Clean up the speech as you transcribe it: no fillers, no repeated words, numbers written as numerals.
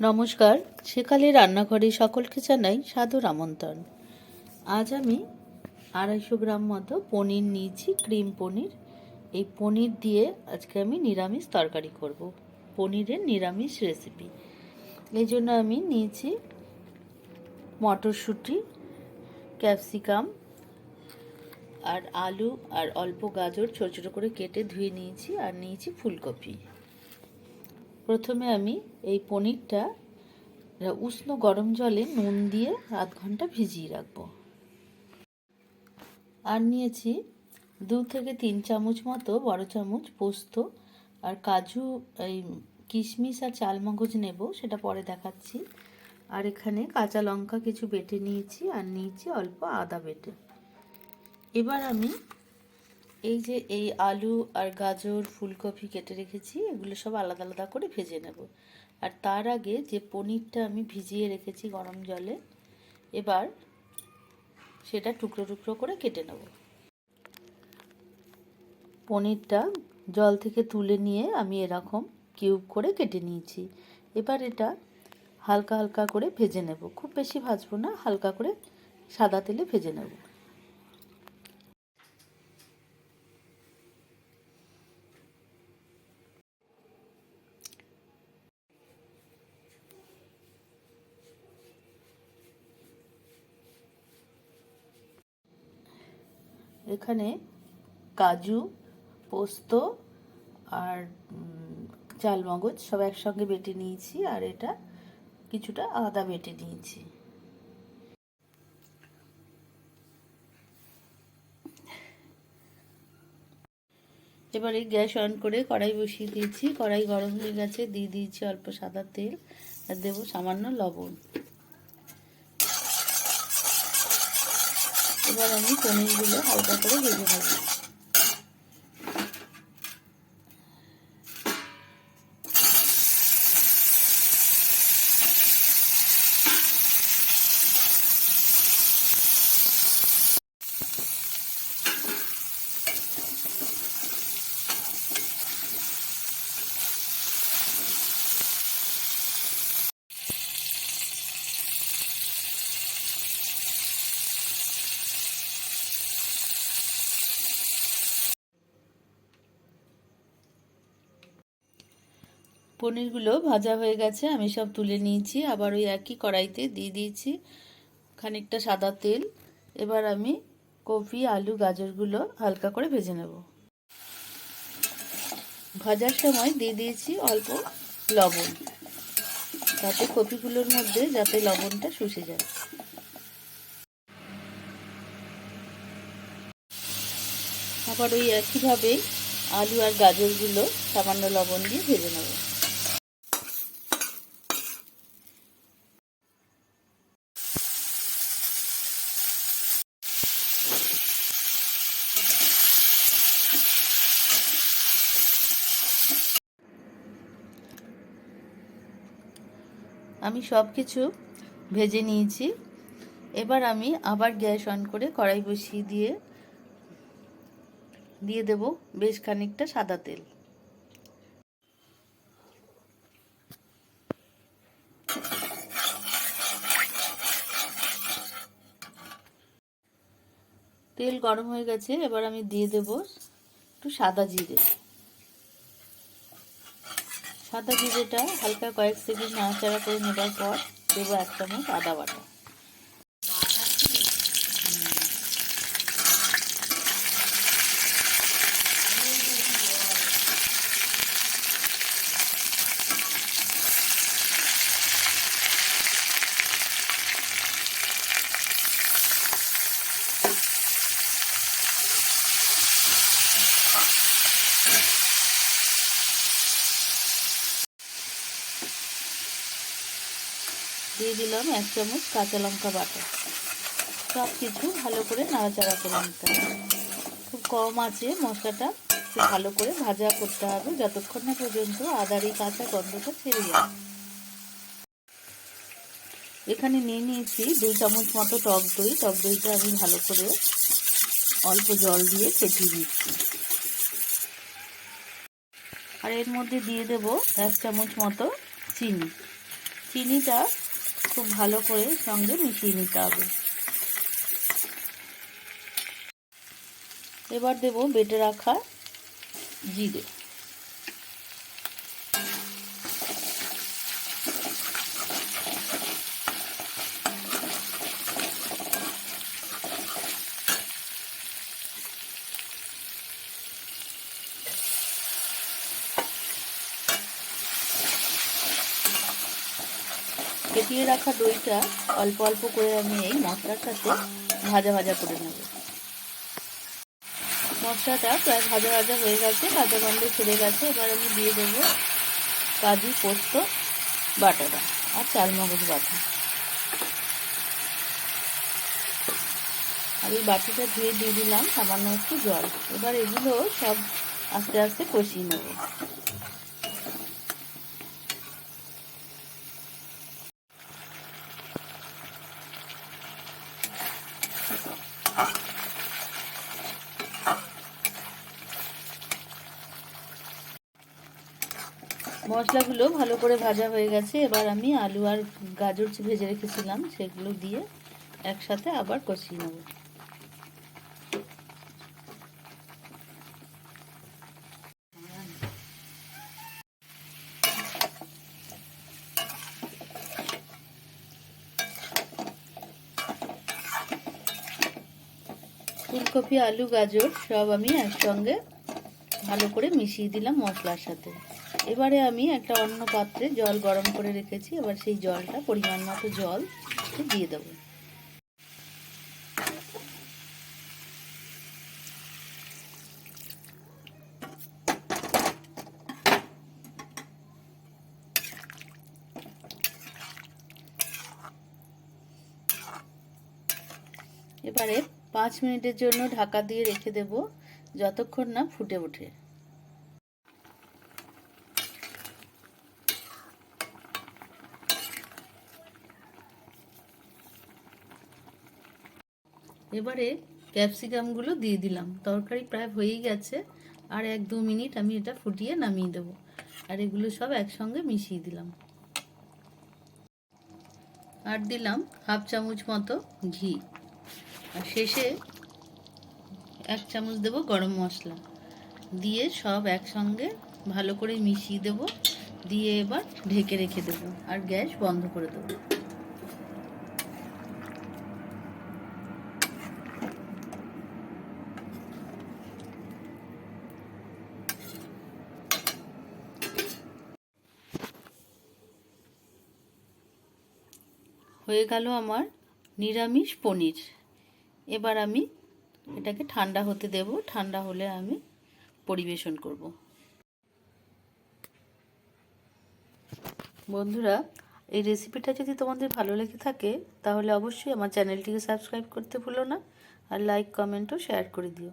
নমস্কার, সেকালে রান্নাঘরে সকলকে জানাই সাদর আমন্ত্রণ। আজ আমি 250 গ্রাম মতো পনির নিয়েছি, ক্রিম পনির। এই পনির দিয়ে আজকে আমি নিরামিষ তরকারি করব, পনিরের নিরামিষ রেসিপি। এই জন্য আমি নিয়েছি মটরশুঁটি, ক্যাপসিকাম আর আলু আর অল্প গাজর ছোটো ছোটো করে কেটে ধুয়ে নিয়েছি, আর নিয়েছি ফুলকপি। প্রথমে আমি এই পনিরটা উষ্ণ গরম জলে নুন দিয়ে আধ ঘন্টা ভিজিয়ে রাখবো। আর নিয়েছি 2 থেকে 3 চামচ মতো বড় চামচ পোস্ত, আর কাজু, এই কিশমিশ আর চালমগজ নেব, সেটা পরে দেখাচ্ছি। আর এখানে কাঁচা লঙ্কা কিছু বেটে নিয়েছি, আর নিয়েছি অল্প আদা বেটে। এবার আমি এই আলু আর গাজর ফুলকপি কেটে রেখেছি, এগুলো সব আলাদা আলাদা করে ভেজে নেব। আর তার আগে যে পনিরটা আমি ভিজিয়ে রেখেছি গরম জলে, এবার সেটা টুকরো টুকরো করে কেটে নেব। পনিরটা জল থেকে তুলে নিয়ে আমি এরকম কিউব করে কেটে নিয়েছি। এবার এটা হালকা হালকা করে ভেজে নেব, খুব বেশি ভাজবো না, হালকা করে সাদা তেলে ভেজে নেব। এখানে কাজু, পোস্ত আর চালমগজ সব একসঙ্গে বেটে নিয়েছি, আর এটা কিছুটা আদা বেটে নিয়েছি। এবারে গ্যাস অন করে কড়াই বসিয়ে দিয়েছি, কড়াই গরম হয়ে গেছে, দিয়ে দিয়েছি অল্প সাদা তেল, আর দেবো সামান্য লবণ। এবার আমি পনিরগুলো হালকা করে ভেজে নেব। পনিরগুলো ভাজা হয়ে গেছে, আমি সব তুলে নিয়েছি। আবার ওই একই কড়াইতে দিয়ে দিয়েছি খানিকটা সাদা তেল। এবার আমি কপি, আলু, গাজরগুলো হালকা করে ভেজে নেব। ভাজার সময় দিয়ে দিয়েছি অল্প লবণ, তাতে কপিগুলোর মধ্যে যাতে লবণটা শুষে যায়। আবার ওই একইভাবে আলু আর গাজরগুলো সামান্য লবণ দিয়ে ভেজে নেব। আমি সব কিছু ভেজে নিয়েছি। এবার আমি আবার গ্যাস অন করে কড়াই বসিয়ে দিয়ে দেব বেশ খানিকটা সাদা তেল। তেল গরম হয়ে গেছে, এবার আমি দিয়ে দেব একটু সাদা জিরে। সাদা জিরেটা হালকা কয়েক সেকেন্ড নাড়াচাড়া করে নেবার পর দেবো 1 চামচ আদা বাটা। দিয়ে দিলাম 1 চামচ কাঁচা লঙ্কা বাটা। সব কিছু ভালো করে নাড়াচাড়া করে নিতে হবে। খুব কম আঁচে মশলাটা খুব ভালো করে ভাজা করতে হবে, যতক্ষণ না পর্যন্ত আদার এই কাঁচা গন্ধটা ছেড়ে যায়। এখানে নিয়ে নিয়েছি 2 চামচ মতো টক দই। টক দইটা আমি ভালো করে অল্প জল দিয়ে ফেটিয়ে নিচ্ছি। আর এর মধ্যে দিয়ে দেব 1 চামচ মতো চিনি। চিনিটা খুব ভালো করে সঙ্গে মিশিয়ে নিতে হবে। এবার দেব বেটে রাখা জিরে। ফেটিয়ে রাখা দইটা অল্প অল্প করে আমি এই মশলার সাথে ভাজা ভাজা করে নেব। মশলাটা প্রায় ভাজা ভাজা হয়ে গেছে, কাঁচা গন্ধ ছেড়ে গেছে। এবার আমি দিয়ে দেবো কাজু পোস্ত বাটাটা আর চালমগজ বাটা। আর এই বাটিটা ধুয়ে দিয়ে দিলাম সামান্য একটু জল। এবার এগুলো সব আস্তে আস্তে কষিয়ে নেব। মশলাগুলো ভালো করে ভাজা হয়ে গেছে। এবার আমি আলু আর গাজর ভেজে রেখেছিলাম সেগুলো দিয়ে একসাথে আবার কষিয়ে নেব। ফুলকপি, আলু, গাজর সব আমি একসঙ্গে ভালো করে মিশিয়ে দিলাম মশলার সাথে। এবারে আমি একটা অন্য পাত্রে জল গরম করে রেখেছি। এবার সেই জলটা পরিমাণ মতো জল দিয়ে দেবো। এবারে 5 মিনিটের জন্য ঢাকা দিয়ে রেখে দেব, যতক্ষণ না ফুটে ওঠে। এবারে ক্যাপসিকামগুলো দিয়ে দিলাম। তরকারি প্রায় হয়েই গেছে, আর 1-2 মিনিট আমি এটা ফুটিয়ে নামিয়ে দেবো। আর এগুলো সব একসঙ্গে মিশিয়ে দিলাম। আর দিলাম 1/2 চামচ মতো ঘি। আর শেষে 1 চামচ দেব গরম মশলা দিয়ে সব একসঙ্গে ভালো করে মিশিয়ে দেব। দিয়ে এবার ঢেকে রেখে দেব আর গ্যাস বন্ধ করে দেব। হয়ে গেল আমার নিরামিষ পনির। এবার আমি এটাকে ঠান্ডা হতে দেব। ঠান্ডা হলে আমি পরিবেশন করব। বন্ধুরা, এই রেসিপিটা যদি তোমাদের ভালো লেগে থাকে তাহলে অবশ্যই আমার চ্যানেলটিকে সাবস্ক্রাইব করতে ভুলো না, আর লাইক, কমেন্ট ও শেয়ার করে দিও।